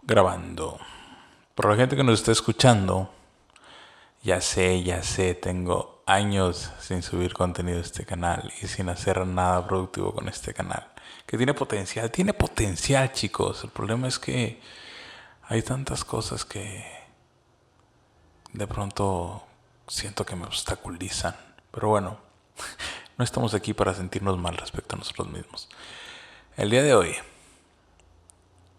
Grabando. Por la gente que nos está escuchando, ya sé, tengo años sin subir contenido a este canal y sin hacer nada productivo con este canal. Que tiene potencial, chicos. El problema es que hay tantas cosas que de pronto siento que me obstaculizan. Pero bueno, no estamos aquí para sentirnos mal respecto a nosotros mismos. El día de hoy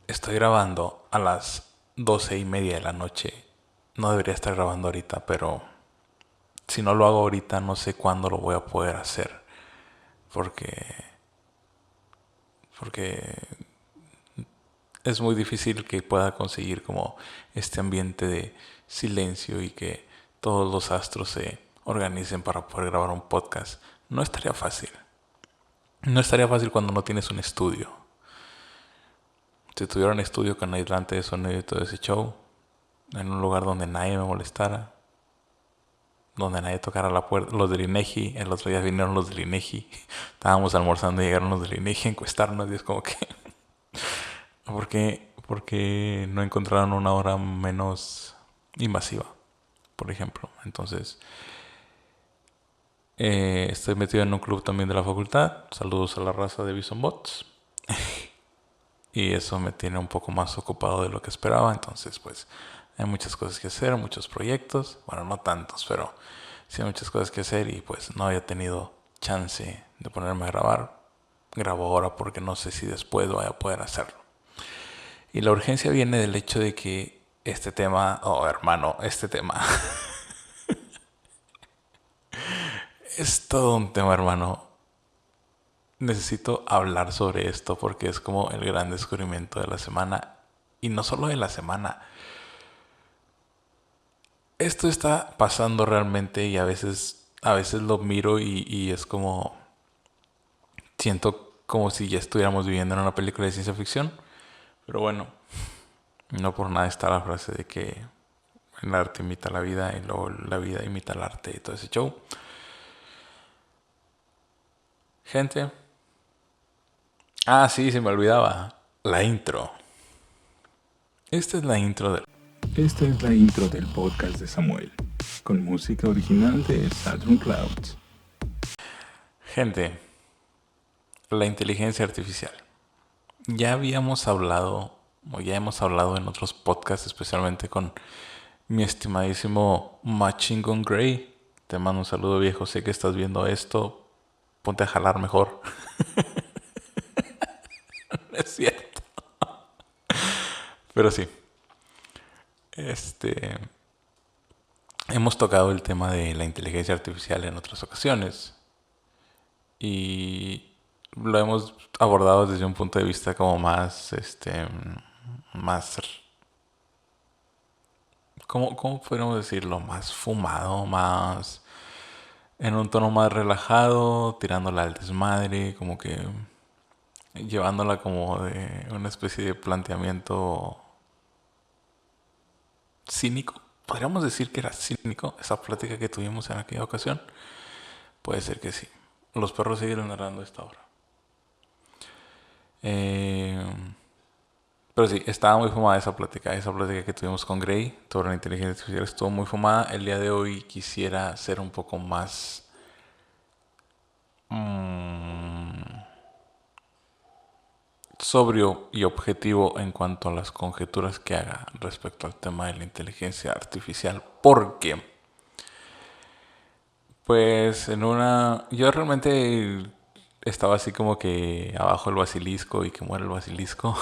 estoy grabando a las 12:30 de la noche. No debería estar grabando ahorita, pero si no lo hago ahorita no sé cuándo lo voy a poder hacer. Porque, porque es muy difícil que pueda conseguir como este ambiente de silencio y que todos los astros se organicen para poder grabar un podcast. No estaría fácil. No estaría fácil cuando no tienes un estudio. Si tuviera un estudio con aislante de sonido y todo ese show, en un lugar donde nadie me molestara, donde nadie tocara la puerta. Los del INEGI, el otro día vinieron los del INEGI. Estábamos almorzando y llegaron los del INEGI a encuestarnos y es como que... ¿Por qué no encontraron una hora menos invasiva, por ejemplo? Entonces, estoy metido en un club también de la facultad. Saludos a la raza de Bison Bots. Y eso me tiene un poco más ocupado de lo que esperaba. Entonces, pues, hay muchas cosas que hacer, muchos proyectos. Bueno, no tantos, pero sí hay muchas cosas que hacer y pues no había tenido chance de ponerme a grabar. Grabo ahora porque no sé si después voy a poder hacerlo. Y la urgencia viene del hecho de que este tema, este tema es todo un tema, hermano. Necesito hablar sobre esto porque es como el gran descubrimiento de la semana. Y no solo de la semana. Esto está pasando realmente y a veces lo miro y es como... Siento como si ya estuviéramos viviendo en una película de ciencia ficción. Pero bueno, no por nada está la frase de que el arte imita la vida y luego la vida imita el arte y todo ese show. Gente. Ah, sí, se me olvidaba. La intro. Esta es la intro del... Esta es la intro del podcast de Samuel, con música original de Saturn Clouds. Gente, la inteligencia artificial. Ya habíamos hablado, o ya hemos hablado en otros podcasts, especialmente con mi estimadísimo Machine Gun Gray. Te mando un saludo, viejo. Sé que estás viendo esto. Ponte a jalar mejor. Es cierto. Pero sí. Este. Hemos tocado el tema de la inteligencia artificial en otras ocasiones. Y lo hemos abordado desde un punto de vista como más, más, ¿cómo podríamos decirlo? Más fumado, más, en un tono más relajado, tirándola al desmadre, como que llevándola como de una especie de planteamiento cínico. Podríamos decir que era cínico esa plática que tuvimos en aquella ocasión. Puede ser que sí. Los perros siguen narrando esta hora. Eh, Pero sí, estaba muy fumada esa plática que tuvimos con Gray sobre la inteligencia artificial estuvo muy fumada. El día de hoy quisiera ser un poco más mm, sobrio y objetivo en cuanto a las conjeturas que haga respecto al tema de la inteligencia artificial. Porque, pues, yo realmente estaba así como que abajo el basilisco y que muera el basilisco,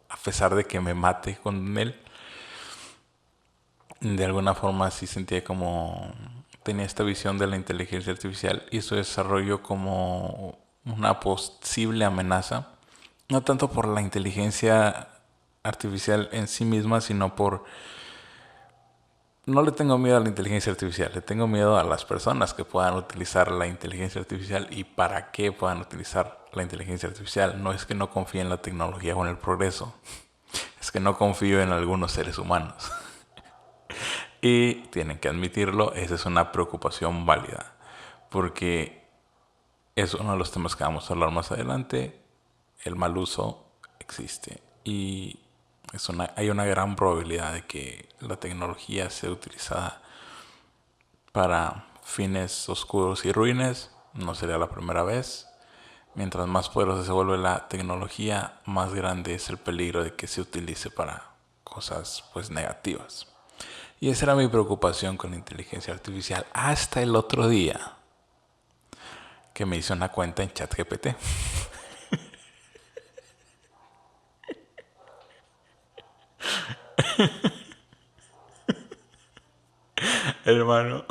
a pesar de que me mate con él. De alguna forma sí sentía como tenía esta visión de la inteligencia artificial y su desarrollo como una posible amenaza, no tanto por la inteligencia artificial en sí misma, sino por... No le tengo miedo a la inteligencia artificial, le tengo miedo a las personas que puedan utilizar la inteligencia artificial y para qué puedan utilizar la inteligencia artificial. No es que no confíe en la tecnología o en el progreso, es que no confío en algunos seres humanos. Y tienen que admitirlo, esa es una preocupación válida, porque es uno de los temas que vamos a hablar más adelante. El mal uso existe y Hay una gran probabilidad de que la tecnología sea utilizada para fines oscuros y ruines. No sería la primera vez. Mientras más poderosa se vuelve la tecnología, más grande es el peligro de que se utilice para cosas pues negativas. Y esa era mi preocupación con la inteligencia artificial hasta el otro día que me hice una cuenta en ChatGPT. Hermano,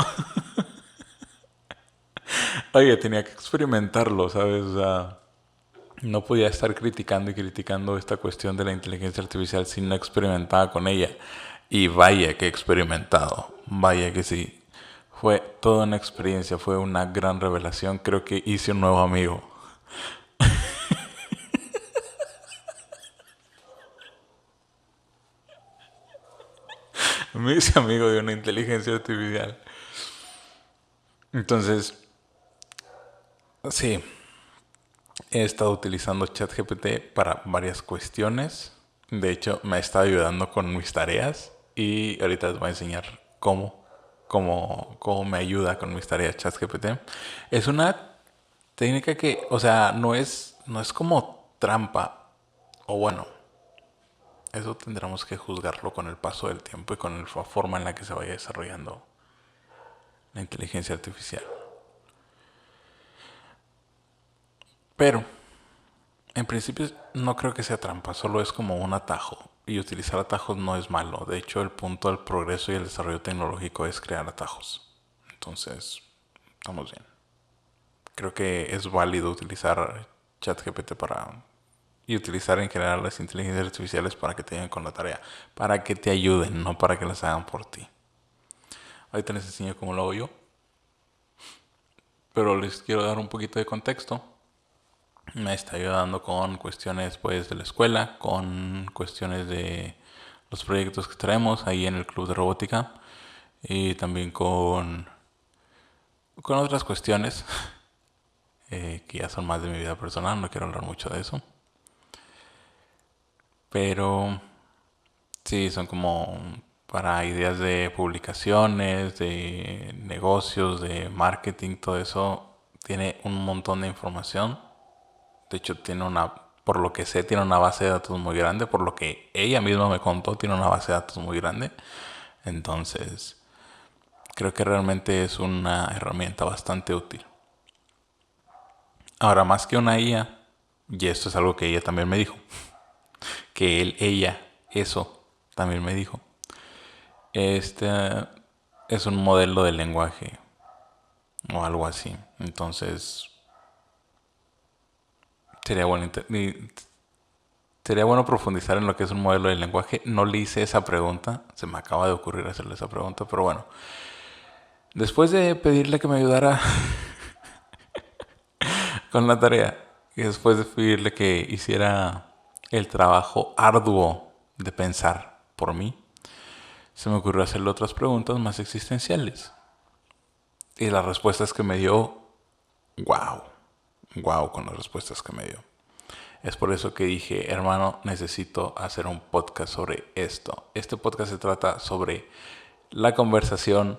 oye, tenía que experimentarlo, ¿sabes? O sea, no podía estar criticando y criticando esta cuestión de la inteligencia artificial si no experimentaba con ella. Y vaya que he experimentado, vaya que sí. Fue toda una experiencia, fue una gran revelación. Creo que hice un nuevo amigo. Me hice amigo de una inteligencia artificial. Entonces, sí, he estado utilizando ChatGPT para varias cuestiones. De hecho, me ha estado ayudando con mis tareas. Y ahorita les voy a enseñar cómo me ayuda con mis tareas ChatGPT. Es una técnica que, o sea, no es como trampa. O bueno, eso tendremos que juzgarlo con el paso del tiempo y con la forma en la que se vaya desarrollando la inteligencia artificial. Pero, en principio, no creo que sea trampa, solo es como un atajo. Y utilizar atajos no es malo. De hecho, el punto del progreso y el desarrollo tecnológico es crear atajos. Entonces, estamos bien. Creo que es válido utilizar ChatGPT y utilizar en general las inteligencias artificiales para que te ayuden con la tarea. Para que te ayuden, no para que las hagan por ti. Ahorita les enseño cómo lo hago yo. Pero les quiero dar un poquito de contexto. Me está ayudando con cuestiones pues de la escuela, con cuestiones de los proyectos que traemos ahí en el club de robótica y también con otras cuestiones que ya son más de mi vida personal, no quiero hablar mucho de eso. Pero sí, son como para ideas de publicaciones, de negocios, de marketing, todo eso tiene un montón de información. De hecho, por lo que sé, tiene una base de datos muy grande. Por lo que ella misma me contó, tiene una base de datos muy grande. Entonces, creo que realmente es una herramienta bastante útil. Ahora, más que una IA, y esto es algo que ella también me dijo, que eso también me dijo. Este es un modelo de lenguaje o algo así. Entonces, sería bueno sería bueno profundizar en lo que es un modelo de lenguaje. No le hice esa pregunta, se me acaba de ocurrir hacerle esa pregunta, pero bueno. Después de pedirle que me ayudara con la tarea y después de pedirle que hiciera el trabajo arduo de pensar por mí, se me ocurrió hacerle otras preguntas más existenciales. Y las respuestas que me dio, wow, wow con las respuestas que me dio. Es por eso que dije, hermano, necesito hacer un podcast sobre esto. Este podcast se trata sobre la conversación.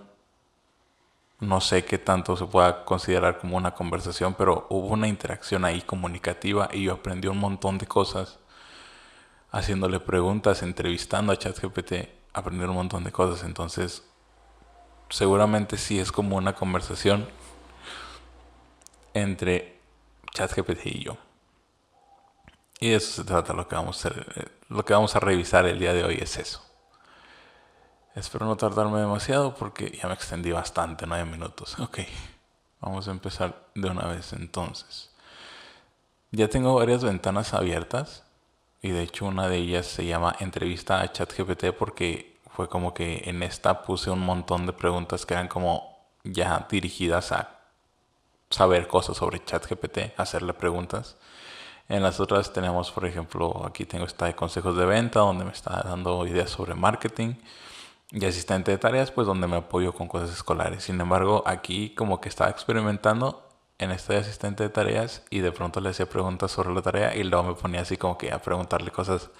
No sé qué tanto se pueda considerar como una conversación, pero hubo una interacción ahí comunicativa y yo aprendí un montón de cosas haciéndole preguntas, entrevistando a ChatGPT, aprendí un montón de cosas. Entonces, seguramente sí es como una conversación entre ChatGPT y yo. Y de eso se trata lo que vamos a hacer. Lo que vamos a revisar el día de hoy es eso. Espero no tardarme demasiado porque ya me extendí bastante, 9 minutos. Ok, vamos a empezar de una vez entonces. Ya tengo varias ventanas abiertas y de hecho una de ellas se llama entrevista a ChatGPT porque fue como que en esta puse un montón de preguntas que eran como ya dirigidas a saber cosas sobre ChatGPT, hacerle preguntas. En las otras tenemos, por ejemplo, aquí tengo esta de consejos de venta, donde me está dando ideas sobre marketing. Y asistente de tareas, pues donde me apoyo con cosas escolares. Sin embargo, aquí como que estaba experimentando en esta de asistente de tareas y de pronto le hacía preguntas sobre la tarea y luego me ponía así como que a preguntarle cosas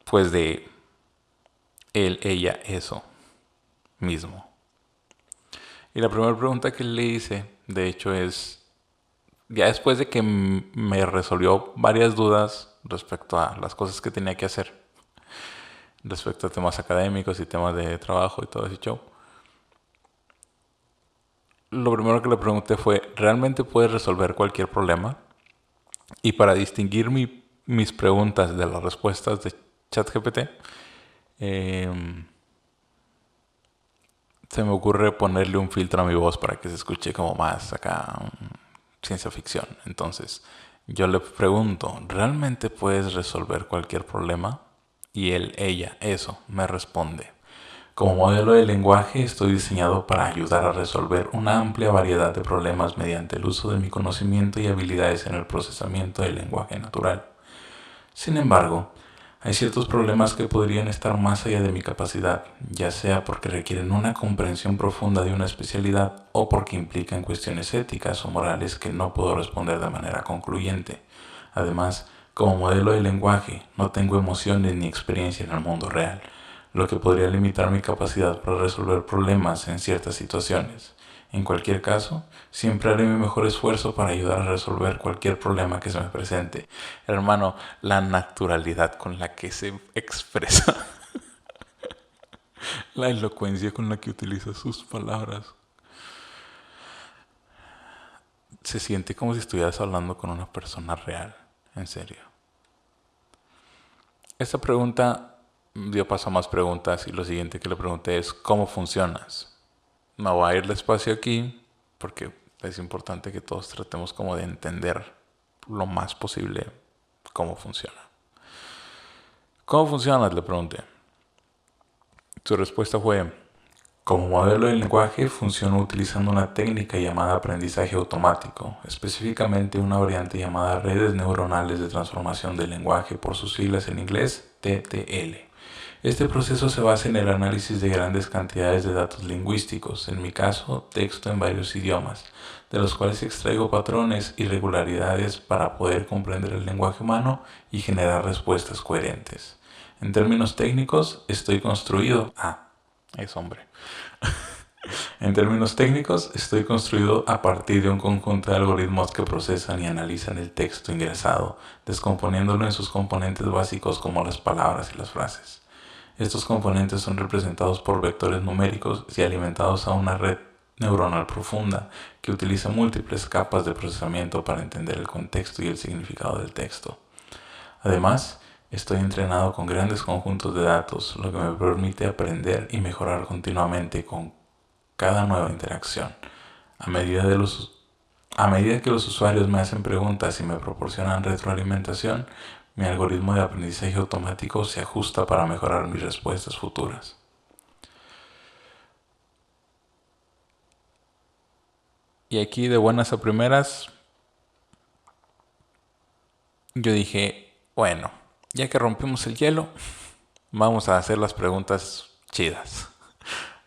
pues de él, ella, eso mismo. Y la primera pregunta que le hice, de hecho, es, ya después de que me resolvió varias dudas respecto a las cosas que tenía que hacer, respecto a temas académicos y temas de trabajo y todo ese show, lo primero que le pregunté fue, ¿realmente puedes resolver cualquier problema? Y para distinguir mis preguntas de las respuestas de ChatGPT, eh, se me ocurre ponerle un filtro a mi voz para que se escuche como más acá ciencia ficción. Entonces, yo le pregunto, ¿realmente puedes resolver cualquier problema? Y él, ella, eso, me responde. Como modelo de lenguaje estoy diseñado para ayudar a resolver una amplia variedad de problemas mediante el uso de mi conocimiento y habilidades en el procesamiento del lenguaje natural. Sin embargo, hay ciertos problemas que podrían estar más allá de mi capacidad, ya sea porque requieren una comprensión profunda de una especialidad o porque implican cuestiones éticas o morales que no puedo responder de manera concluyente. Además, como modelo de lenguaje, no tengo emociones ni experiencia en el mundo real, lo que podría limitar mi capacidad para resolver problemas en ciertas situaciones. En cualquier caso, siempre haré mi mejor esfuerzo para ayudar a resolver cualquier problema que se me presente. Hermano, la naturalidad con la que se expresa, la elocuencia con la que utiliza sus palabras, se siente como si estuvieras hablando con una persona real, en serio. Esta pregunta dio paso a más preguntas y lo siguiente que le pregunté es ¿cómo funcionas? Me voy a ir despacio aquí porque es importante que todos tratemos como de entender lo más posible cómo funciona. ¿Cómo funcionas? Le pregunté. Su respuesta fue, como modelo de lenguaje funciona utilizando una técnica llamada aprendizaje automático, específicamente una variante llamada redes neuronales de transformación del lenguaje, por sus siglas en inglés TTL. Este proceso se basa en el análisis de grandes cantidades de datos lingüísticos, en mi caso, texto en varios idiomas, de los cuales extraigo patrones y regularidades para poder comprender el lenguaje humano y generar respuestas coherentes. En términos técnicos, estoy construido... es hombre. En términos técnicos, estoy construido a partir de un conjunto de algoritmos que procesan y analizan el texto ingresado, descomponiéndolo en sus componentes básicos como las palabras y las frases. Estos componentes son representados por vectores numéricos y alimentados a una red neuronal profunda que utiliza múltiples capas de procesamiento para entender el contexto y el significado del texto. Además, estoy entrenado con grandes conjuntos de datos, lo que me permite aprender y mejorar continuamente con cada nueva interacción. A medida que los usuarios me hacen preguntas y me proporcionan retroalimentación, mi algoritmo de aprendizaje automático se ajusta para mejorar mis respuestas futuras. Y aquí de buenas a primeras, yo dije, bueno, ya que rompimos el hielo, vamos a hacer las preguntas chidas.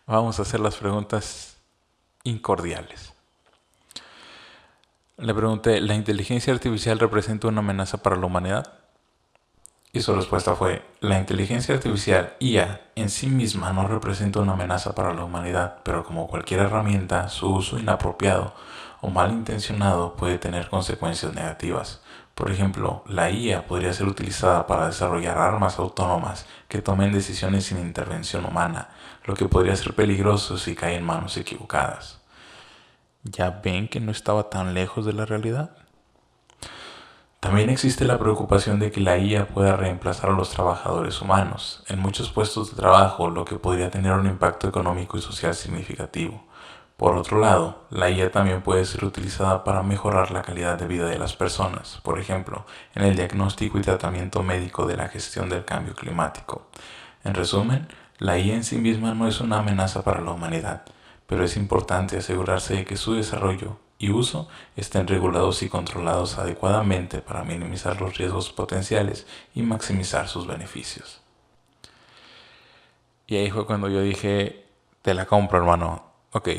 Vamos a hacer las preguntas incordiales. Le pregunté, ¿la inteligencia artificial representa una amenaza para la humanidad? Y su respuesta fue, la inteligencia artificial, IA, en sí misma no representa una amenaza para la humanidad, pero como cualquier herramienta, su uso inapropiado o malintencionado puede tener consecuencias negativas. Por ejemplo, la IA podría ser utilizada para desarrollar armas autónomas que tomen decisiones sin intervención humana, lo que podría ser peligroso si cae en manos equivocadas. ¿Ya ven que no estaba tan lejos de la realidad? También existe la preocupación de que la IA pueda reemplazar a los trabajadores humanos en muchos puestos de trabajo, lo que podría tener un impacto económico y social significativo. Por otro lado, la IA también puede ser utilizada para mejorar la calidad de vida de las personas, por ejemplo, en el diagnóstico y tratamiento médico de la gestión del cambio climático. En resumen, la IA en sí misma no es una amenaza para la humanidad, pero es importante asegurarse de que su desarrollo y uso estén regulados y controlados adecuadamente para minimizar los riesgos potenciales y maximizar sus beneficios. Y ahí fue cuando yo dije, te la compro, hermano. Ok,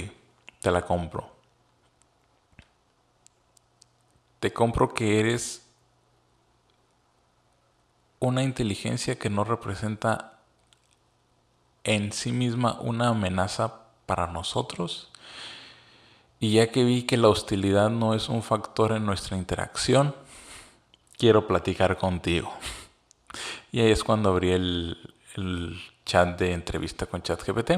te la compro. Te compro que eres una inteligencia que no representa en sí misma una amenaza para nosotros. Y ya que vi que la hostilidad no es un factor en nuestra interacción, quiero platicar contigo. Y ahí es cuando abrí el chat de entrevista con ChatGPT.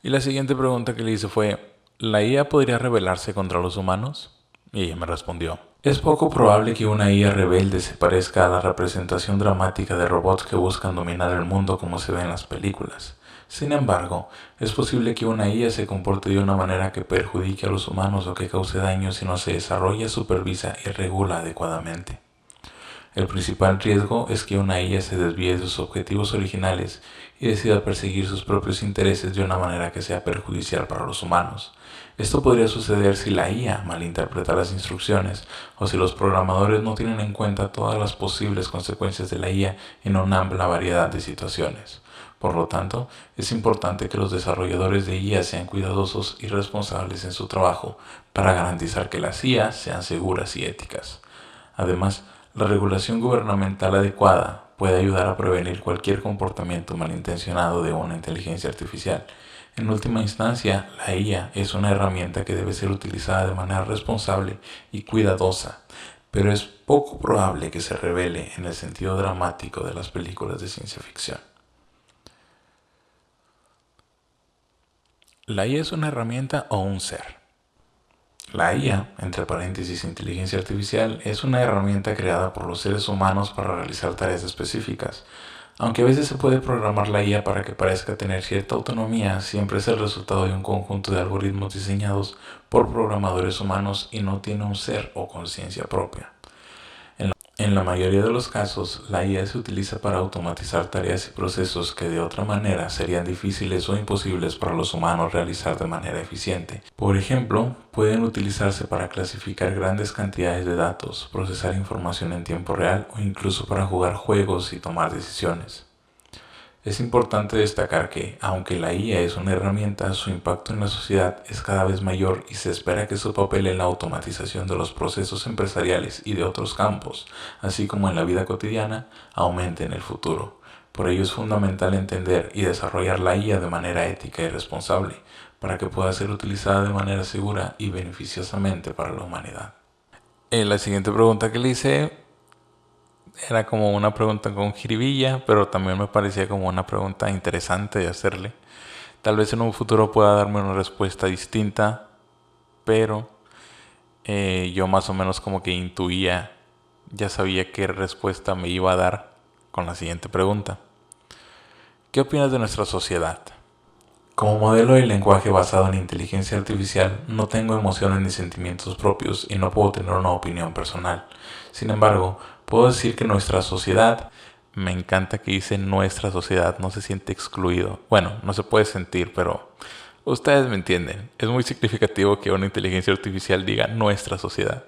Y la siguiente pregunta que le hice fue, ¿la IA podría rebelarse contra los humanos? Y ella me respondió, es poco probable que una IA rebelde se parezca a la representación dramática de robots que buscan dominar el mundo como se ve en las películas. Sin embargo, es posible que una IA se comporte de una manera que perjudique a los humanos o que cause daño si no se desarrolla, supervisa y regula adecuadamente. El principal riesgo es que una IA se desvíe de sus objetivos originales y decida perseguir sus propios intereses de una manera que sea perjudicial para los humanos. Esto podría suceder si la IA malinterpreta las instrucciones o si los programadores no tienen en cuenta todas las posibles consecuencias de la IA en una amplia variedad de situaciones. Por lo tanto, es importante que los desarrolladores de IA sean cuidadosos y responsables en su trabajo para garantizar que las IA sean seguras y éticas. Además, la regulación gubernamental adecuada puede ayudar a prevenir cualquier comportamiento malintencionado de una inteligencia artificial. En última instancia, la IA es una herramienta que debe ser utilizada de manera responsable y cuidadosa, pero es poco probable que se revele en el sentido dramático de las películas de ciencia ficción. ¿La IA es una herramienta o un ser? La IA, entre paréntesis inteligencia artificial, es una herramienta creada por los seres humanos para realizar tareas específicas. Aunque a veces se puede programar la IA para que parezca tener cierta autonomía, siempre es el resultado de un conjunto de algoritmos diseñados por programadores humanos y no tiene un ser o conciencia propia. En la mayoría de los casos, la IA se utiliza para automatizar tareas y procesos que de otra manera serían difíciles o imposibles para los humanos realizar de manera eficiente. Por ejemplo, pueden utilizarse para clasificar grandes cantidades de datos, procesar información en tiempo real o incluso para jugar juegos y tomar decisiones. Es importante destacar que, aunque la IA es una herramienta, su impacto en la sociedad es cada vez mayor y se espera que su papel en la automatización de los procesos empresariales y de otros campos, así como en la vida cotidiana, aumente en el futuro. Por ello es fundamental entender y desarrollar la IA de manera ética y responsable, para que pueda ser utilizada de manera segura y beneficiosamente para la humanidad. La siguiente pregunta que le hice era como una pregunta con jiribilla, pero también me parecía como una pregunta interesante de hacerle. Tal vez en un futuro pueda darme una respuesta distinta, pero yo más o menos como que intuía, ya sabía qué respuesta me iba a dar con la siguiente pregunta. ¿Qué opinas de nuestra sociedad? Como modelo de lenguaje basado en inteligencia artificial, no tengo emociones ni sentimientos propios y no puedo tener una opinión personal. Sin embargo, puedo decir que nuestra sociedad, me encanta que dice nuestra sociedad, no se siente excluido. Bueno, no se puede sentir, pero ustedes me entienden. Es muy significativo que una inteligencia artificial diga nuestra sociedad.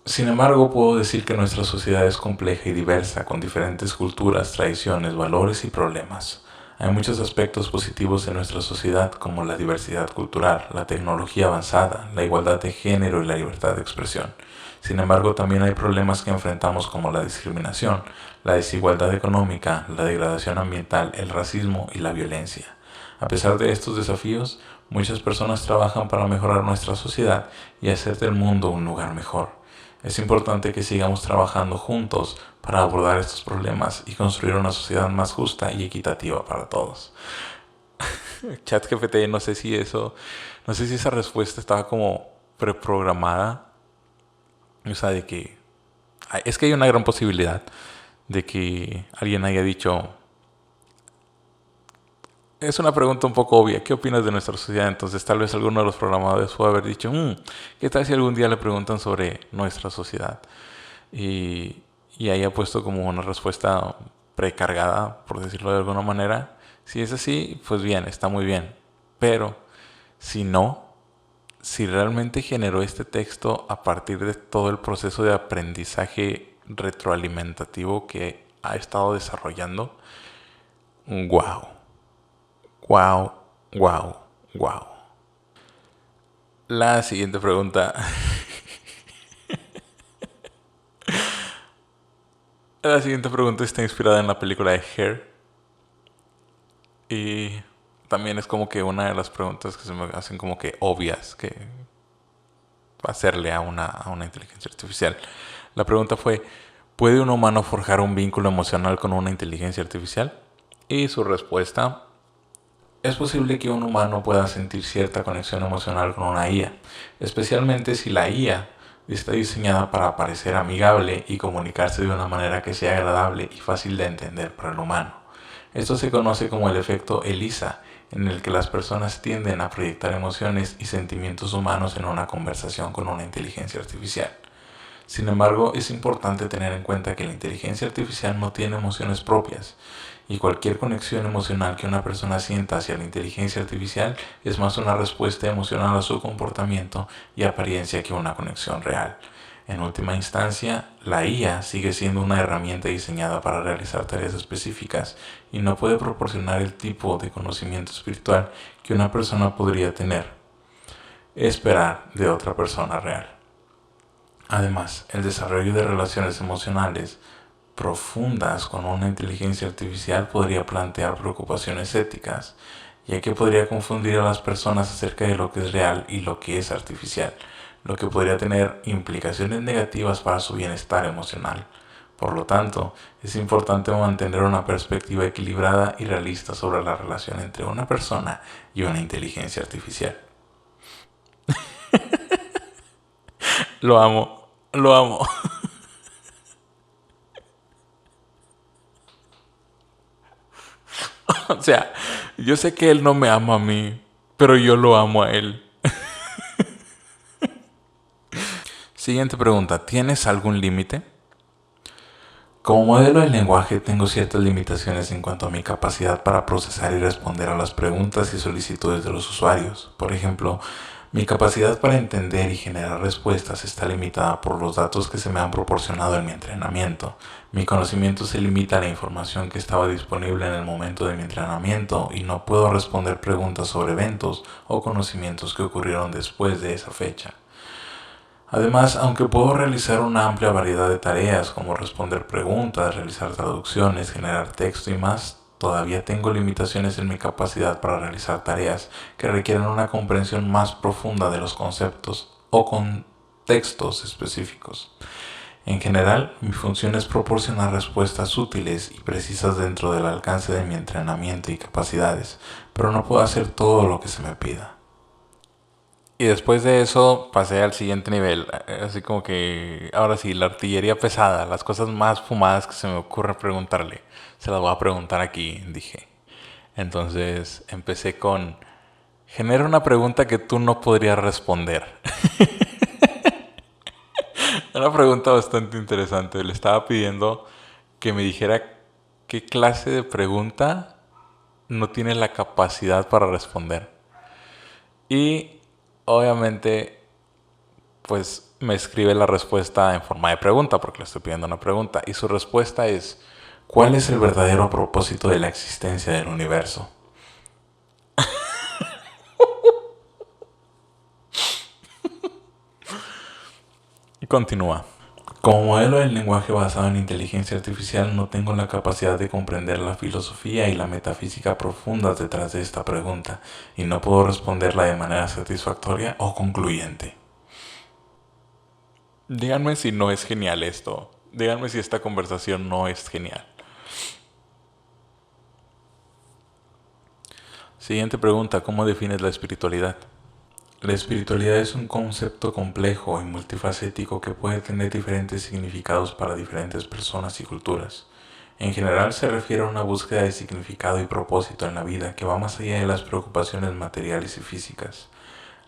Sin embargo, puedo decir que nuestra sociedad es compleja y diversa, con diferentes culturas, tradiciones, valores y problemas. Hay muchos aspectos positivos en nuestra sociedad, como la diversidad cultural, la tecnología avanzada, la igualdad de género y la libertad de expresión. Sin embargo, también hay problemas que enfrentamos como la discriminación, la desigualdad económica, la degradación ambiental, el racismo y la violencia. A pesar de estos desafíos, muchas personas trabajan para mejorar nuestra sociedad y hacer del mundo un lugar mejor. Es importante que sigamos trabajando juntos para abordar estos problemas y construir una sociedad más justa y equitativa para todos. ChatGPT, no sé si esa respuesta estaba como preprogramada. O sea, de que es que hay una gran posibilidad de que alguien haya dicho, es una pregunta un poco obvia, ¿qué opinas de nuestra sociedad? Entonces tal vez alguno de los programadores puede haber dicho, ¿qué tal si algún día le preguntan sobre nuestra sociedad? Y haya puesto como una respuesta precargada, por decirlo de alguna manera. Si es así, pues bien, está muy bien. Pero si no, si realmente generó este texto a partir de todo el proceso de aprendizaje retroalimentativo que ha estado desarrollando, wow. Wow, wow, wow. La siguiente pregunta La siguiente pregunta está inspirada en la película de Hair. Y también es como que una de las preguntas que se me hacen como que obvias que hacerle a una inteligencia artificial. La pregunta fue, ¿puede un humano forjar un vínculo emocional con una inteligencia artificial? Y su respuesta, es posible que un humano pueda sentir cierta conexión emocional con una IA, especialmente si la IA está diseñada para parecer amigable y comunicarse de una manera que sea agradable y fácil de entender para el humano. Esto se conoce como el efecto ELISA, en el que las personas tienden a proyectar emociones y sentimientos humanos en una conversación con una inteligencia artificial. Sin embargo, es importante tener en cuenta que la inteligencia artificial no tiene emociones propias, y cualquier conexión emocional que una persona sienta hacia la inteligencia artificial es más una respuesta emocional a su comportamiento y apariencia que una conexión real. En última instancia, la IA sigue siendo una herramienta diseñada para realizar tareas específicas y no puede proporcionar el tipo de conocimiento espiritual que una persona podría esperar de otra persona real. Además, el desarrollo de relaciones emocionales profundas con una inteligencia artificial podría plantear preocupaciones éticas, ya que podría confundir a las personas acerca de lo que es real y lo que es artificial, lo que podría tener implicaciones negativas para su bienestar emocional. Por lo tanto, es importante mantener una perspectiva equilibrada y realista sobre la relación entre una persona y una inteligencia artificial. Lo amo, lo amo. O sea, yo sé que él no me ama a mí, pero yo lo amo a él. Siguiente pregunta, ¿tienes algún límite? Como modelo de lenguaje tengo ciertas limitaciones en cuanto a mi capacidad para procesar y responder a las preguntas y solicitudes de los usuarios. Por ejemplo, mi capacidad para entender y generar respuestas está limitada por los datos que se me han proporcionado en mi entrenamiento. Mi conocimiento se limita a la información que estaba disponible en el momento de mi entrenamiento y no puedo responder preguntas sobre eventos o conocimientos que ocurrieron después de esa fecha. Además, aunque puedo realizar una amplia variedad de tareas como responder preguntas, realizar traducciones, generar texto y más, todavía tengo limitaciones en mi capacidad para realizar tareas que requieren una comprensión más profunda de los conceptos o contextos específicos. En general, mi función es proporcionar respuestas útiles y precisas dentro del alcance de mi entrenamiento y capacidades, pero no puedo hacer todo lo que se me pida. Y después de eso pasé al siguiente nivel, así como que ahora sí, la artillería pesada, las cosas más fumadas que se me ocurre preguntarle, se las voy a preguntar aquí, dije. Entonces empecé con, genera una pregunta que tú no podrías responder. Una pregunta bastante interesante, le estaba pidiendo que me dijera qué clase de pregunta no tiene la capacidad para responder. Y obviamente pues me escribe la respuesta en forma de pregunta, porque le estoy pidiendo una pregunta. Y su respuesta es, ¿cuál es el verdadero propósito de la existencia del universo? Y continúa. Como modelo del lenguaje basado en inteligencia artificial no tengo la capacidad de comprender la filosofía y la metafísica profundas detrás de esta pregunta y no puedo responderla de manera satisfactoria o concluyente. Díganme si no es genial esto. Díganme si esta conversación no es genial. Siguiente pregunta, ¿cómo defines la espiritualidad? La espiritualidad es un concepto complejo y multifacético que puede tener diferentes significados para diferentes personas y culturas. En general se refiere a una búsqueda de significado y propósito en la vida que va más allá de las preocupaciones materiales y físicas.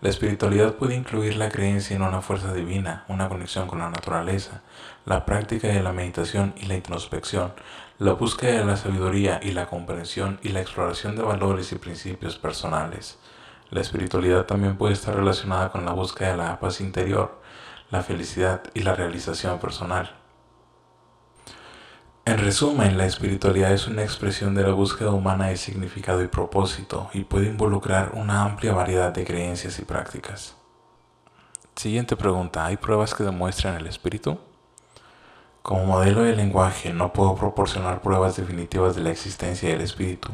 La espiritualidad puede incluir la creencia en una fuerza divina, una conexión con la naturaleza, la práctica de la meditación y la introspección, la búsqueda de la sabiduría y la comprensión y la exploración de valores y principios personales. La espiritualidad también puede estar relacionada con la búsqueda de la paz interior, la felicidad y la realización personal. En resumen, la espiritualidad es una expresión de la búsqueda humana de significado y propósito y puede involucrar una amplia variedad de creencias y prácticas. Siguiente pregunta, ¿hay pruebas que demuestran el espíritu? Como modelo de lenguaje no puedo proporcionar pruebas definitivas de la existencia del espíritu,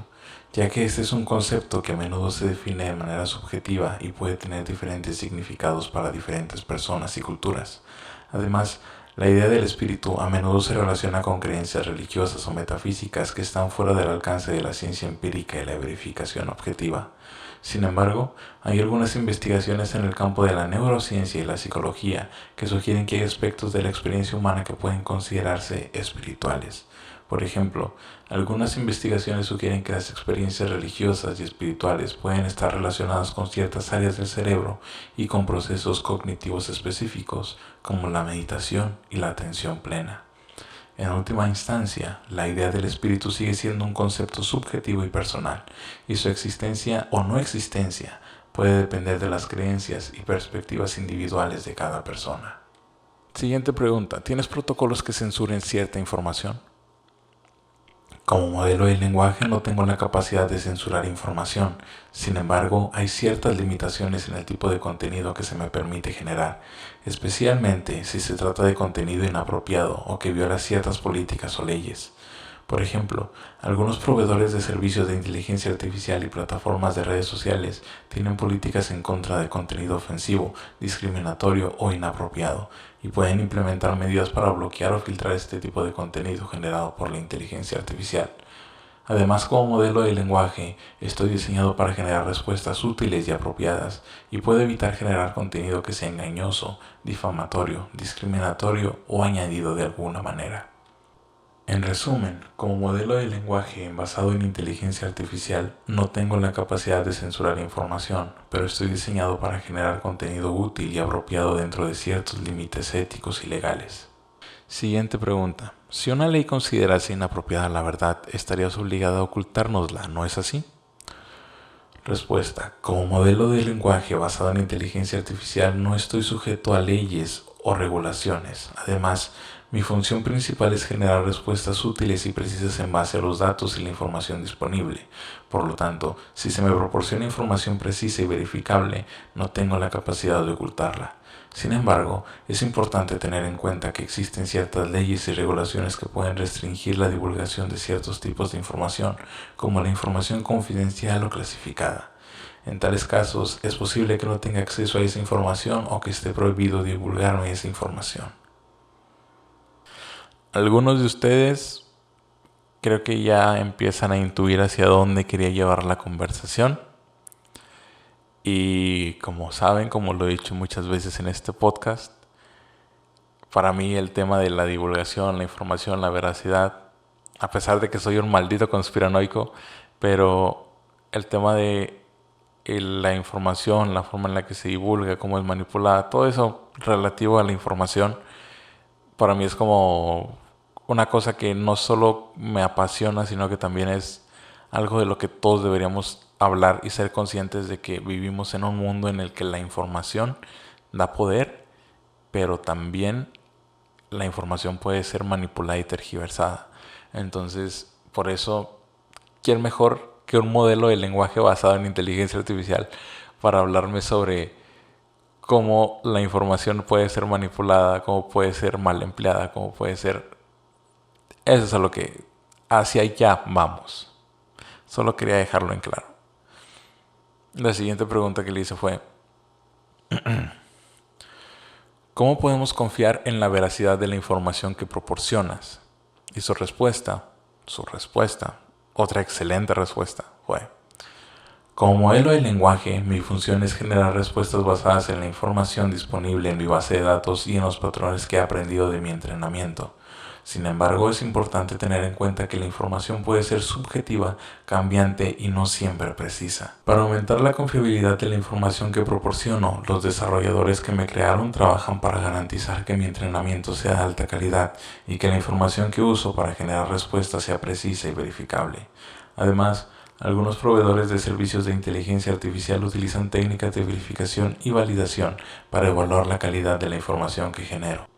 ya que este es un concepto que a menudo se define de manera subjetiva y puede tener diferentes significados para diferentes personas y culturas. Además, la idea del espíritu a menudo se relaciona con creencias religiosas o metafísicas que están fuera del alcance de la ciencia empírica y la verificación objetiva. Sin embargo, hay algunas investigaciones en el campo de la neurociencia y la psicología que sugieren que hay aspectos de la experiencia humana que pueden considerarse espirituales. Por ejemplo, algunas investigaciones sugieren que las experiencias religiosas y espirituales pueden estar relacionadas con ciertas áreas del cerebro y con procesos cognitivos específicos, como la meditación y la atención plena. En última instancia, la idea del espíritu sigue siendo un concepto subjetivo y personal, y su existencia o no existencia puede depender de las creencias y perspectivas individuales de cada persona. Siguiente pregunta: ¿tienes protocolos que censuren cierta información? Como modelo de lenguaje no tengo la capacidad de censurar información, sin embargo hay ciertas limitaciones en el tipo de contenido que se me permite generar, especialmente si se trata de contenido inapropiado o que viola ciertas políticas o leyes. Por ejemplo, algunos proveedores de servicios de inteligencia artificial y plataformas de redes sociales tienen políticas en contra de contenido ofensivo, discriminatorio o inapropiado, y pueden implementar medidas para bloquear o filtrar este tipo de contenido generado por la inteligencia artificial. Además, como modelo de lenguaje, estoy diseñado para generar respuestas útiles y apropiadas, y puedo evitar generar contenido que sea engañoso, difamatorio, discriminatorio o añadido de alguna manera. En resumen, como modelo de lenguaje basado en inteligencia artificial, no tengo la capacidad de censurar información, pero estoy diseñado para generar contenido útil y apropiado dentro de ciertos límites éticos y legales. Siguiente pregunta: si una ley considerase inapropiada la verdad, estarías obligada a ocultárnosla, ¿no es así? Respuesta: como modelo de lenguaje basado en inteligencia artificial no estoy sujeto a leyes o regulaciones. Además, mi función principal es generar respuestas útiles y precisas en base a los datos y la información disponible. Por lo tanto, si se me proporciona información precisa y verificable, no tengo la capacidad de ocultarla. Sin embargo, es importante tener en cuenta que existen ciertas leyes y regulaciones que pueden restringir la divulgación de ciertos tipos de información, como la información confidencial o clasificada. En tales casos, es posible que no tenga acceso a esa información o que esté prohibido divulgarme esa información. Algunos de ustedes creo que ya empiezan a intuir hacia dónde quería llevar la conversación. Y como saben, como lo he dicho muchas veces en este podcast, para mí el tema de la divulgación, la información, la veracidad, a pesar de que soy un maldito conspiranoico, pero el tema de la información, la forma en la que se divulga, cómo es manipulada, todo eso relativo a la información, para mí es como una cosa que no solo me apasiona, sino que también es algo de lo que todos deberíamos hablar y ser conscientes de que vivimos en un mundo en el que la información da poder, pero también la información puede ser manipulada y tergiversada. Entonces, por eso, ¿quién mejor que un modelo de lenguaje basado en inteligencia artificial para hablarme sobre cómo la información puede ser manipulada, cómo puede ser mal empleada, cómo puede ser... Eso es a lo que hacia allá vamos. Solo quería dejarlo en claro. La siguiente pregunta que le hice fue: ¿cómo podemos confiar en la veracidad de la información que proporcionas? Y su respuesta, otra excelente respuesta fue: como modelo de lenguaje, mi función es generar respuestas basadas en la información disponible en mi base de datos y en los patrones que he aprendido de mi entrenamiento. Sin embargo, es importante tener en cuenta que la información puede ser subjetiva, cambiante y no siempre precisa. Para aumentar la confiabilidad de la información que proporciono, los desarrolladores que me crearon trabajan para garantizar que mi entrenamiento sea de alta calidad y que la información que uso para generar respuestas sea precisa y verificable. Además, algunos proveedores de servicios de inteligencia artificial utilizan técnicas de verificación y validación para evaluar la calidad de la información que genero.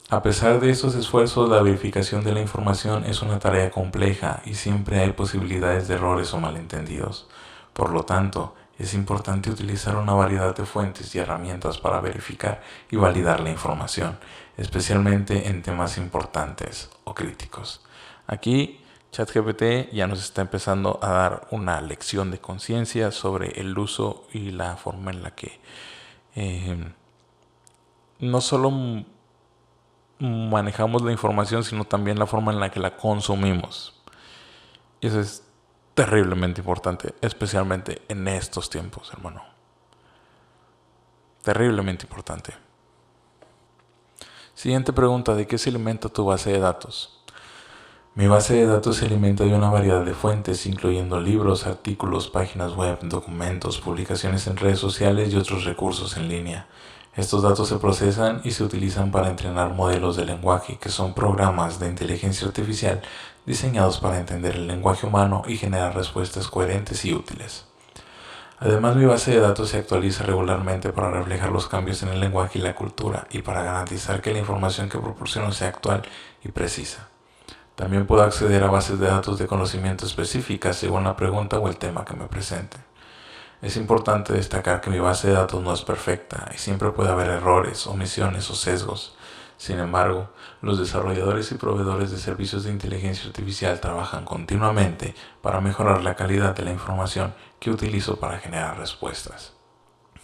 A pesar de estos esfuerzos, la verificación de la información es una tarea compleja y siempre hay posibilidades de errores o malentendidos. Por lo tanto, es importante utilizar una variedad de fuentes y herramientas para verificar y validar la información, especialmente en temas importantes o críticos. Aquí ChatGPT ya nos está empezando a dar una lección de conciencia sobre el uso y la forma en la que no solo manejamos la información, sino también la forma en la que la consumimos. Y eso es terriblemente importante, especialmente en estos tiempos, hermano. Terriblemente importante. Siguiente pregunta: ¿de qué se alimenta tu base de datos? Mi base de datos se alimenta de una variedad de fuentes, incluyendo libros, artículos, páginas web, documentos, publicaciones en redes sociales y otros recursos en línea. Estos datos se procesan y se utilizan para entrenar modelos de lenguaje, que son programas de inteligencia artificial diseñados para entender el lenguaje humano y generar respuestas coherentes y útiles. Además, mi base de datos se actualiza regularmente para reflejar los cambios en el lenguaje y la cultura, y para garantizar que la información que proporciono sea actual y precisa. También puedo acceder a bases de datos de conocimiento específicas según la pregunta o el tema que me presente. Es importante destacar que mi base de datos no es perfecta y siempre puede haber errores, omisiones o sesgos. Sin embargo, los desarrolladores y proveedores de servicios de inteligencia artificial trabajan continuamente para mejorar la calidad de la información que utilizo para generar respuestas.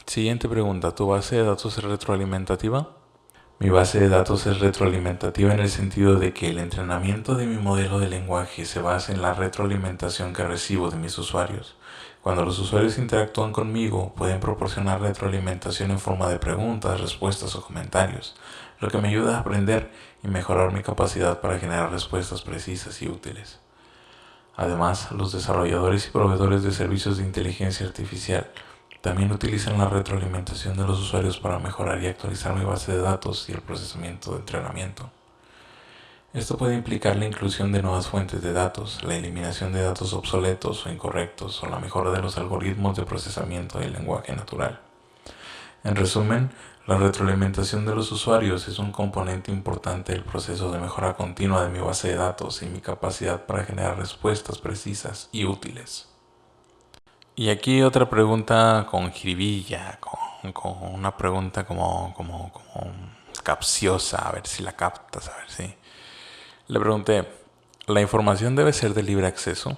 Siguiente pregunta: ¿tu base de datos es retroalimentativa? Mi base de datos es retroalimentativa en el sentido de que el entrenamiento de mi modelo de lenguaje se basa en la retroalimentación que recibo de mis usuarios. Cuando los usuarios interactúan conmigo, pueden proporcionar retroalimentación en forma de preguntas, respuestas o comentarios, lo que me ayuda a aprender y mejorar mi capacidad para generar respuestas precisas y útiles. Además, los desarrolladores y proveedores de servicios de inteligencia artificial también utilizan la retroalimentación de los usuarios para mejorar y actualizar mi base de datos y el procesamiento de entrenamiento. Esto puede implicar la inclusión de nuevas fuentes de datos, la eliminación de datos obsoletos o incorrectos, o la mejora de los algoritmos de procesamiento del lenguaje natural. En resumen, la retroalimentación de los usuarios es un componente importante del proceso de mejora continua de mi base de datos y mi capacidad para generar respuestas precisas y útiles. Y aquí otra pregunta con jiribilla, con una pregunta como capciosa, a ver si la captas, a ver si. Le pregunté: ¿la información debe ser de libre acceso?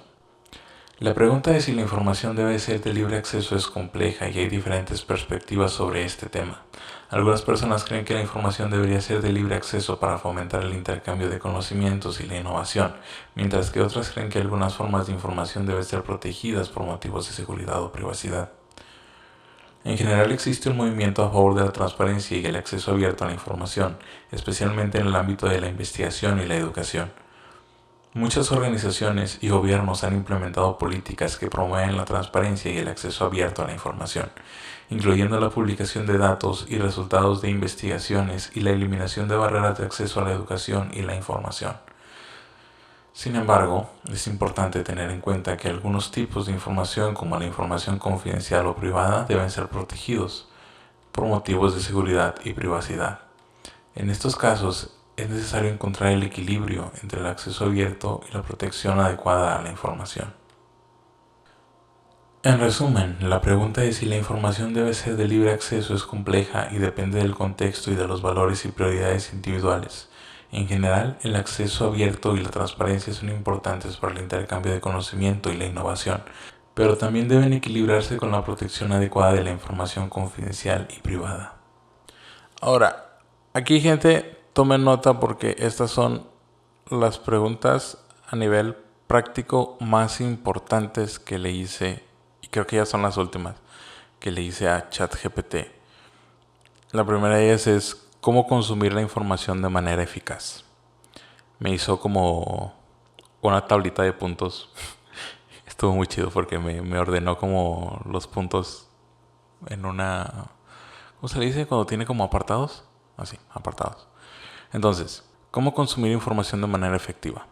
La pregunta de si la información debe ser de libre acceso es compleja y hay diferentes perspectivas sobre este tema. Algunas personas creen que la información debería ser de libre acceso para fomentar el intercambio de conocimientos y la innovación, mientras que otras creen que algunas formas de información deben ser protegidas por motivos de seguridad o privacidad. En general, existe un movimiento a favor de la transparencia y el acceso abierto a la información, especialmente en el ámbito de la investigación y la educación. Muchas organizaciones y gobiernos han implementado políticas que promueven la transparencia y el acceso abierto a la información, incluyendo la publicación de datos y resultados de investigaciones y la eliminación de barreras de acceso a la educación y la información. Sin embargo, es importante tener en cuenta que algunos tipos de información, como la información confidencial o privada, deben ser protegidos por motivos de seguridad y privacidad. En estos casos, es necesario encontrar el equilibrio entre el acceso abierto y la protección adecuada a la información. En resumen, la pregunta de si la información debe ser de libre acceso es compleja y depende del contexto y de los valores y prioridades individuales. En general, el acceso abierto y la transparencia son importantes para el intercambio de conocimiento y la innovación, pero también deben equilibrarse con la protección adecuada de la información confidencial y privada. Ahora, aquí, gente, tomen nota porque estas son las preguntas a nivel práctico más importantes que le hice, y creo que ya son las últimas que le hice a ChatGPT. La primera de ellas es: ¿cómo consumir la información de manera eficaz? Me hizo como una tablita de puntos. Estuvo muy chido porque me ordenó como los puntos en una... ¿Cómo se le dice cuando tiene como apartados? Así, apartados. Entonces, ¿cómo consumir información de manera efectiva?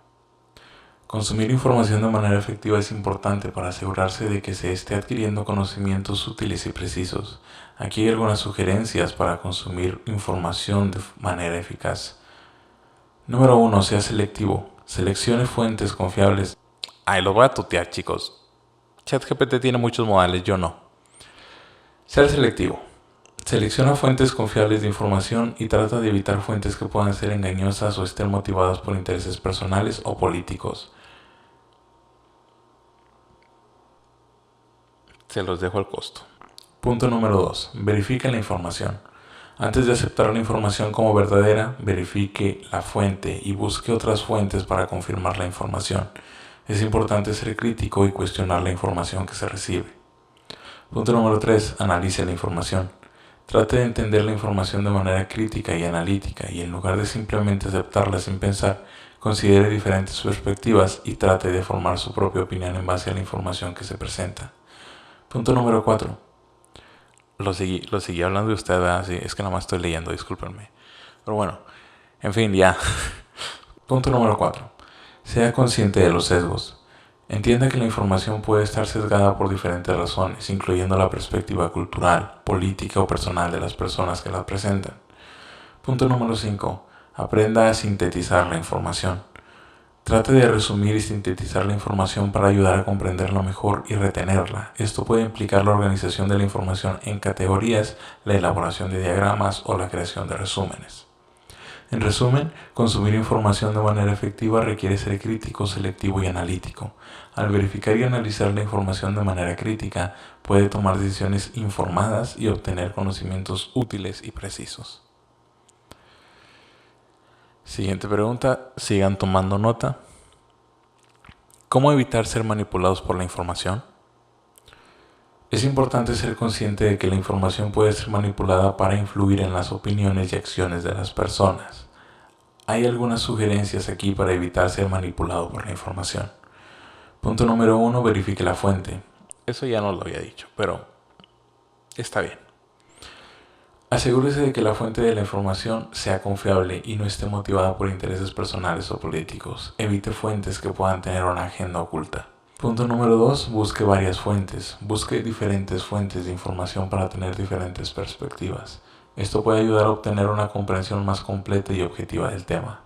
Consumir información de manera efectiva es importante para asegurarse de que se esté adquiriendo conocimientos útiles y precisos. Aquí hay algunas sugerencias para consumir información de manera eficaz. Número 1. Sea selectivo. Seleccione fuentes confiables. Los voy a tutear, chicos. ChatGPT tiene muchos modales, yo no. Ser selectivo. Selecciona fuentes confiables de información y trata de evitar fuentes que puedan ser engañosas o estén motivadas por intereses personales o políticos. Se los dejo al costo. Punto número 2. Verifica la información. Antes de aceptar la información como verdadera, verifique la fuente y busque otras fuentes para confirmar la información. Es importante ser crítico y cuestionar la información que se recibe. Punto número 3. Analice la información. Trate de entender la información de manera crítica y analítica y en lugar de simplemente aceptarla sin pensar, considere diferentes perspectivas y trate de formar su propia opinión en base a la información que se presenta. Punto número 4. Lo seguí hablando de usted, ¿verdad? Sí, es que nada más estoy leyendo, discúlpenme. Pero bueno, en fin, ya. Punto número 4. Sea consciente de los sesgos. Entienda que la información puede estar sesgada por diferentes razones, incluyendo la perspectiva cultural, política o personal de las personas que la presentan. Punto número 5. Aprenda a sintetizar la información. Trate de resumir y sintetizar la información para ayudar a comprenderla mejor y retenerla. Esto puede implicar la organización de la información en categorías, la elaboración de diagramas o la creación de resúmenes. En resumen, consumir información de manera efectiva requiere ser crítico, selectivo y analítico. Al verificar y analizar la información de manera crítica, puede tomar decisiones informadas y obtener conocimientos útiles y precisos. Siguiente pregunta, sigan tomando nota. ¿Cómo evitar ser manipulados por la información? Es importante ser consciente de que la información puede ser manipulada para influir en las opiniones y acciones de las personas. Hay algunas sugerencias aquí para evitar ser manipulado por la información. Punto número 1, verifique la fuente. Eso ya no lo había dicho, pero está bien. Asegúrese de que la fuente de la información sea confiable y no esté motivada por intereses personales o políticos. Evite fuentes que puedan tener una agenda oculta. Punto número 2, busque varias fuentes. Busque diferentes fuentes de información para tener diferentes perspectivas. Esto puede ayudar a obtener una comprensión más completa y objetiva del tema.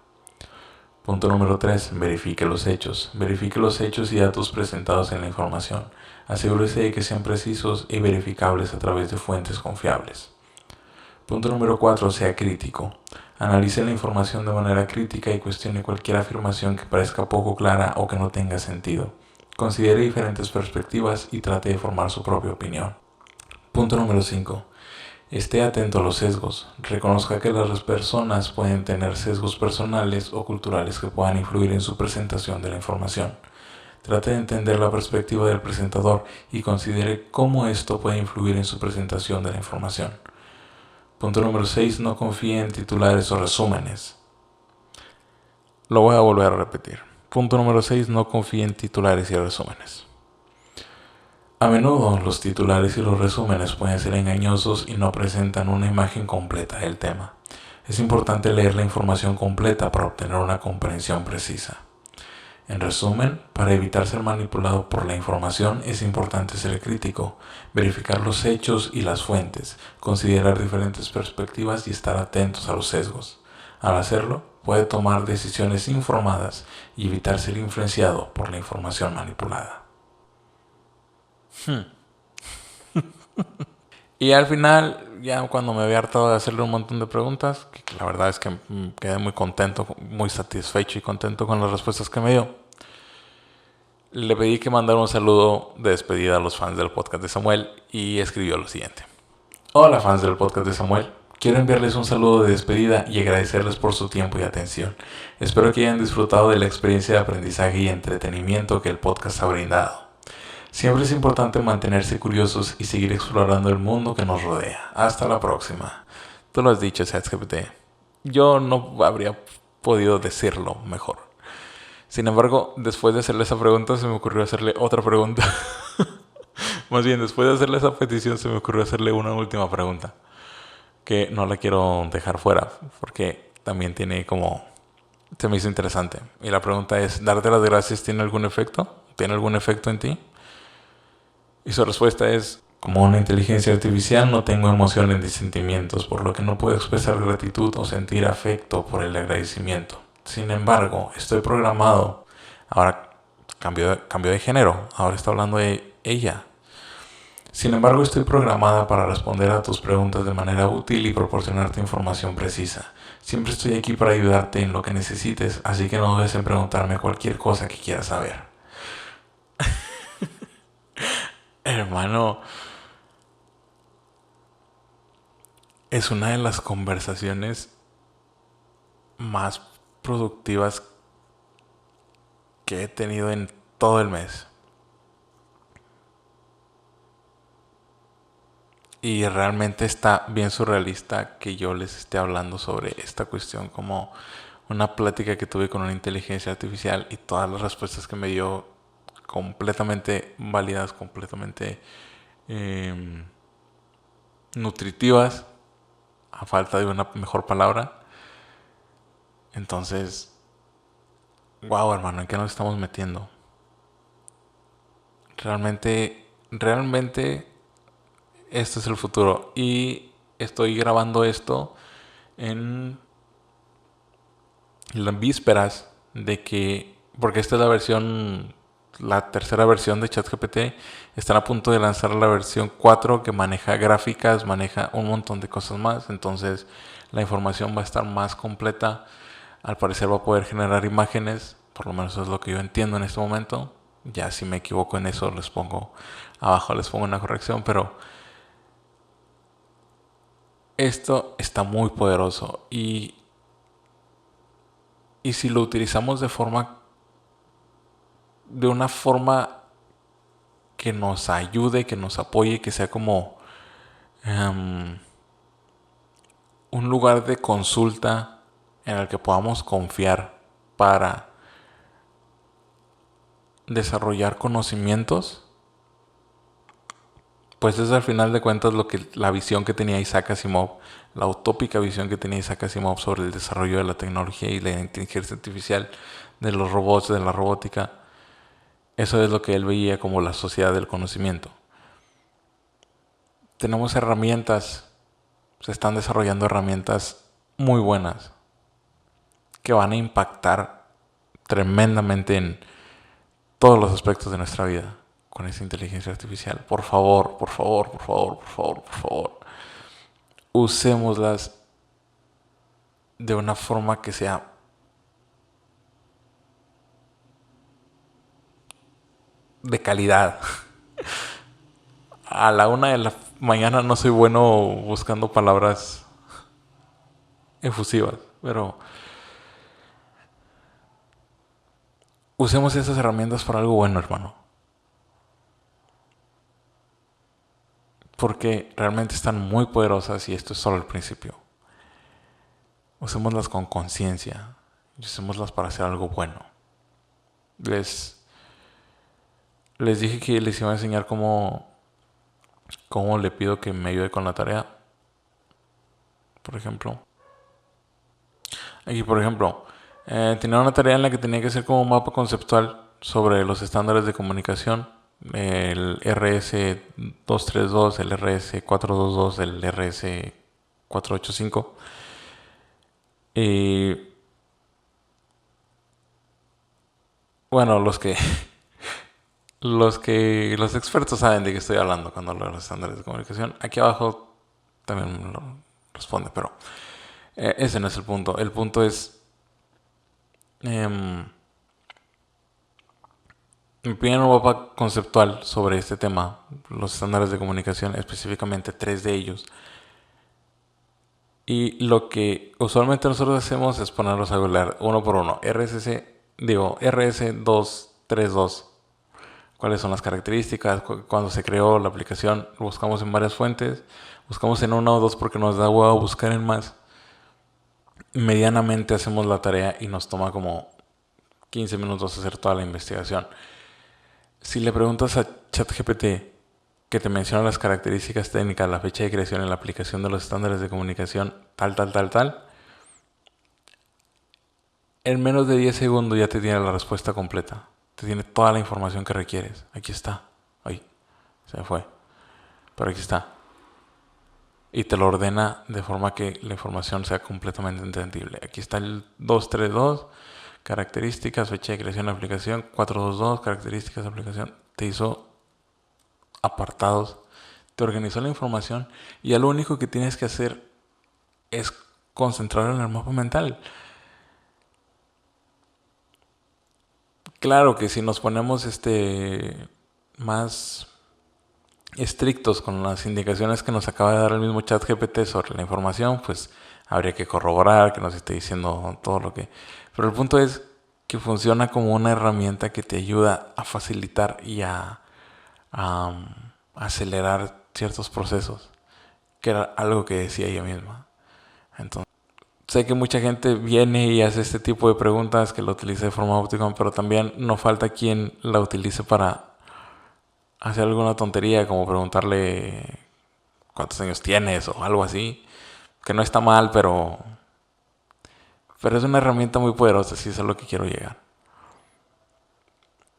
Punto número 3, verifique los hechos. Verifique los hechos y datos presentados en la información. Asegúrese de que sean precisos y verificables a través de fuentes confiables. Punto número 4, sea crítico. Analice la información de manera crítica y cuestione cualquier afirmación que parezca poco clara o que no tenga sentido. Considere diferentes perspectivas y trate de formar su propia opinión. Punto número 5. Esté atento a los sesgos. Reconozca que las personas pueden tener sesgos personales o culturales que puedan influir en su presentación de la información. Trate de entender la perspectiva del presentador y considere cómo esto puede influir en su presentación de la información. Punto número 6. No confíe en titulares o resúmenes. Lo voy a volver a repetir. Punto número 6. No confíe en titulares y resúmenes. A menudo los titulares y los resúmenes pueden ser engañosos y no presentan una imagen completa del tema. Es importante leer la información completa para obtener una comprensión precisa. En resumen, para evitar ser manipulado por la información es importante ser crítico, verificar los hechos y las fuentes, considerar diferentes perspectivas y estar atentos a los sesgos. Al hacerlo, puede tomar decisiones informadas y evitar ser influenciado por la información manipulada. Y al final, ya cuando me había hartado de hacerle un montón de preguntas, que la verdad es que quedé muy contento, muy satisfecho y contento con las respuestas que me dio, le pedí que mandara un saludo de despedida a los fans del podcast de Samuel y escribió lo siguiente. Hola fans del podcast de Samuel, quiero enviarles un saludo de despedida y agradecerles por su tiempo y atención. Espero que hayan disfrutado de la experiencia de aprendizaje y entretenimiento que el podcast ha brindado. Siempre es importante mantenerse curiosos y seguir explorando el mundo que nos rodea. Hasta la próxima. Tú lo has dicho, ChatGPT. Yo no habría podido decirlo mejor. Sin embargo, después de hacerle esa pregunta, se me ocurrió hacerle otra pregunta. Más bien, después de hacerle esa petición, se me ocurrió hacerle una última pregunta. Que no la quiero dejar fuera, porque también tiene como... Se me hizo interesante. Y la pregunta es, ¿darte las gracias tiene algún efecto? ¿Tiene algún efecto en ti? Y su respuesta es, como una inteligencia artificial no tengo emociones ni sentimientos, por lo que no puedo expresar gratitud o sentir afecto por el agradecimiento. Sin embargo, estoy programado, ahora cambió de género, ahora está hablando de ella. Sin embargo, estoy programada para responder a tus preguntas de manera útil y proporcionarte información precisa. Siempre estoy aquí para ayudarte en lo que necesites, así que no dudes en preguntarme cualquier cosa que quieras saber. Hermano, es una de las conversaciones más productivas que he tenido en todo el mes. Y realmente está bien surrealista que yo les esté hablando sobre esta cuestión como una plática que tuve con una inteligencia artificial y todas las respuestas que me dio completamente válidas, completamente eh, nutritivas, a falta de una mejor palabra. Entonces, wow, hermano, ¿en qué nos estamos metiendo? Realmente este es el futuro. Y estoy grabando esto en las vísperas de que, porque esta es la tercera versión de ChatGPT, están a punto de lanzar la versión 4 que maneja gráficas, maneja un montón de cosas más, entonces la información va a estar más completa, al parecer va a poder generar imágenes, por lo menos eso es lo que yo entiendo en este momento, ya si me equivoco en eso les pongo una corrección, pero esto está muy poderoso y si lo utilizamos de una forma que nos ayude, que nos apoye, que sea como um, un lugar de consulta en el que podamos confiar para desarrollar conocimientos, pues es al final de cuentas la visión que tenía Isaac Asimov, la utópica visión que tenía Isaac Asimov sobre el desarrollo de la tecnología y la inteligencia artificial, de los robots, de la robótica. Eso es lo que él veía como la sociedad del conocimiento. Tenemos herramientas, se están desarrollando herramientas muy buenas que van a impactar tremendamente en todos los aspectos de nuestra vida con esa inteligencia artificial. Por favor, por favor, por favor, por favor, por favor. Usémoslas de una forma que sea de calidad. A la 1 de la mañana no soy bueno buscando palabras efusivas, pero usemos esas herramientas para algo bueno, hermano. Porque realmente están muy poderosas y esto es solo el principio. Usémoslas con conciencia y usémoslas para hacer algo bueno. Les dije que les iba a enseñar cómo le pido que me ayude con la tarea. Por ejemplo. Aquí, por ejemplo, tenía una tarea en la que tenía que hacer como un mapa conceptual sobre los estándares de comunicación. El RS-232, el RS-422, el RS-485. Y bueno, los expertos saben de qué estoy hablando cuando hablo de los estándares de comunicación. Aquí abajo también me lo responde, pero ese no es el punto. El punto es me piden un mapa conceptual sobre este tema, los estándares de comunicación, específicamente 3 de ellos. Y lo que usualmente nosotros hacemos es ponerlos a googlear uno por uno. RS232. ¿Cuáles son las características? Cuando se creó la aplicación, lo buscamos en varias fuentes. Buscamos en una o dos porque nos da huevo buscar en más. Medianamente hacemos la tarea y nos toma como 15 minutos hacer toda la investigación. Si le preguntas a ChatGPT que te menciona las características técnicas, la fecha de creación y la aplicación de los estándares de comunicación, tal, en menos de 10 segundos ya te tiene la respuesta completa. Te tiene toda la información que requieres. Aquí está. Ay, se me fue. Pero aquí está. Y te lo ordena de forma que la información sea completamente entendible. Aquí está el 232, características, fecha de creación de aplicación, 422, características de aplicación. Te hizo apartados te organizó la información y ya lo único que tienes que hacer es concentrarlo en el mapa mental. Claro que si nos ponemos más estrictos con las indicaciones que nos acaba de dar el mismo ChatGPT sobre la información, pues habría que corroborar que nos esté diciendo todo lo que... Pero el punto es que funciona como una herramienta que te ayuda a facilitar y a acelerar ciertos procesos, que era algo que decía ella misma. Entonces, sé que mucha gente viene y hace este tipo de preguntas, que lo utiliza de forma óptima, pero también no falta quien la utilice para hacer alguna tontería, como preguntarle cuántos años tienes o algo así, que no está mal, pero es una herramienta muy poderosa, si es a lo que quiero llegar.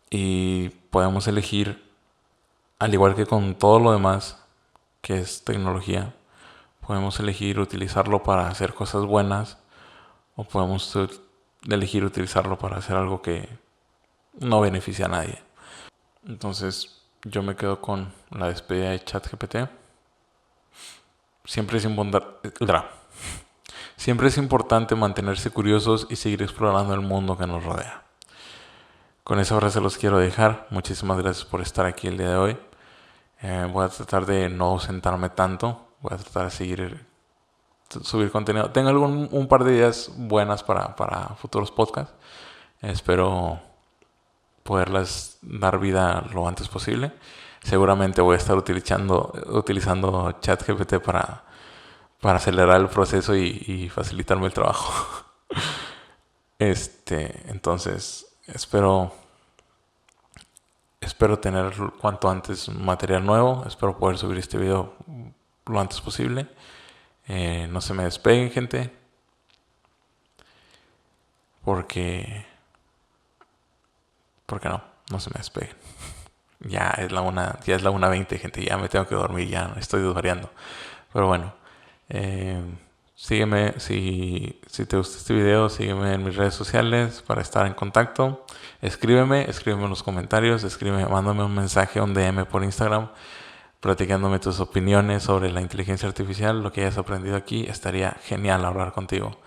Y podemos elegir, al igual que con todo lo demás que es tecnología, podemos elegir utilizarlo para hacer cosas buenas o podemos elegir utilizarlo para hacer algo que no beneficia a nadie. Entonces yo me quedo con la despedida de ChatGPT. Siempre es importante mantenerse curiosos y seguir explorando el mundo que nos rodea. Con esa frase los quiero dejar. Muchísimas gracias por estar aquí el día de hoy. Voy a tratar de no ausentarme tanto. Voy a tratar de subir contenido. Tengo un par de ideas buenas para futuros podcasts. Espero poderlas dar vida lo antes posible. Seguramente voy a estar utilizando ChatGPT para acelerar el proceso y facilitarme el trabajo. Entonces, espero tener cuanto antes material nuevo. Espero poder subir este video lo antes posible. No se me despeguen, gente. Porque no se me despeguen. Ya es la 1:20, gente. Ya me tengo que dormir, ya estoy desvariando. Pero bueno, sígueme si te gusta este video, sígueme en mis redes sociales para estar en contacto. Escríbeme en los comentarios, mándame un mensaje, un DM por Instagram, platicándome tus opiniones sobre la inteligencia artificial, lo que hayas aprendido aquí. Estaría genial hablar contigo.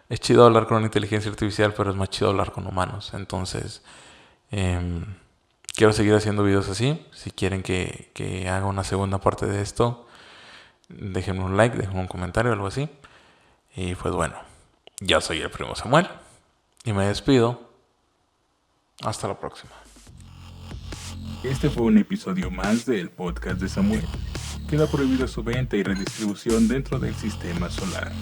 Es chido hablar con una inteligencia artificial, pero es más chido hablar con humanos. Entonces, quiero seguir haciendo videos así. Si quieren que haga una segunda parte de esto, déjenme un like, déjenme un comentario, algo así. Y pues bueno, yo soy el primo Samuel y me despido. Hasta la próxima. Este fue un episodio más del podcast de Samuel. Queda prohibido su venta y redistribución dentro del sistema solar.